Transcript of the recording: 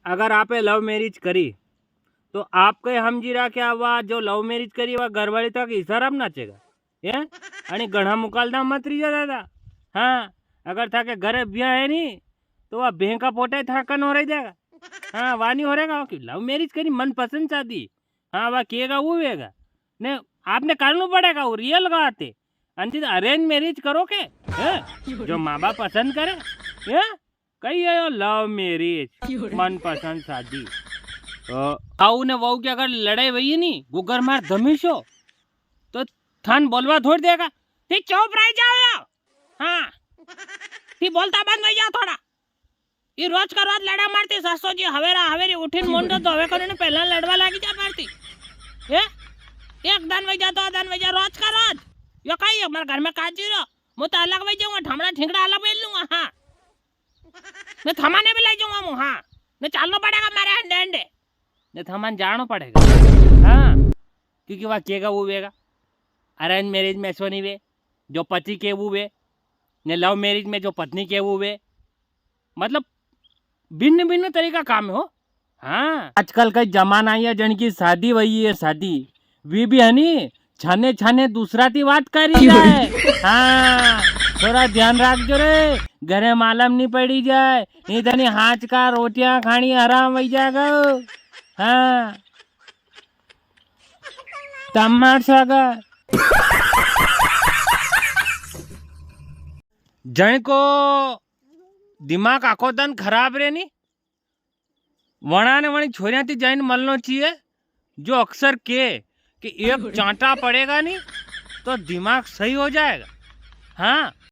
अगर आपे love marriage करी तो आपके समझी रहा कि आवा जो लव मैरिज करी वह घरवाली तक इशाराम नाचेगा ये आणि घणा मुकालदा मत रही दादा। हाँ अगर था के घरे ब्याह है नहीं तो वह बेह का पोटे थाकन हो रही जाएगा। हाँ वानी हो रहेगा कि लव मैरिज करी मन पसंद शादी। हाँ वह किएगा वो वेगा ने आपने करना पड़ेगा वो रियल बात है। अंतिम अरेंज मैरिज करो के जो माँ बाप पसंद करे ये कही है लव मैरिज मन पसंद शादी। आऊ ने वहू की अगर लड़ाई वही नहीं गुगर मार धमीशो तो थान बोलवा थोड़ देगा ती चुप रह जाओ। हाँ ती बोलता बंद हो जाओ थोड़ा। ये रोज का रोज लड़ा मारती सासो जी हवेरा हवेरी उठीन मोंडो तो हवे करने पहला लड़वा लागी जा मारती ये एक दान वही जा दो दान वही जा रोज का रोज यो कही हमारे घर में काजी रो मैं तो अलग वही जाऊंगा ठमड़ा ठिंगड़ा अलग बेल लूंगा। हाँ मैं थमाने भी ले जाऊंगा मुँह। हाँ मैं चालना पड़ेगा मेरे अंडे अंडे ने थमान जाना पड़ेगा। हाँ क्योंकि वह केगा वो वेगा अरेंज मैरिज में ऐसा नहीं वे जो पति के वो वे ने लव मैरिज में जो पत्नी के वो वे मतलब भिन्न भिन्न तरीका काम है हो। हाँ आजकल का जमाना है जन की शादी वही है शादी वी भी है नी छाने छाने दूसरा ती बात करी जाए। हाँ थोड़ा ध्यान रखजो रे घरे मालूम नहीं पड़ी जाए नहीं तो नहीं हाथ का रोटियां खानी आराम हो जाएगा। हाँ तमार सागर जन को दिमाग आखो दन खराब रे नी वणा ने वणी छोरिया थी जैन मलनो चाहिए जो अक्सर के कि एक चांटा पड़ेगा नहीं तो दिमाग सही हो जाएगा। हाँ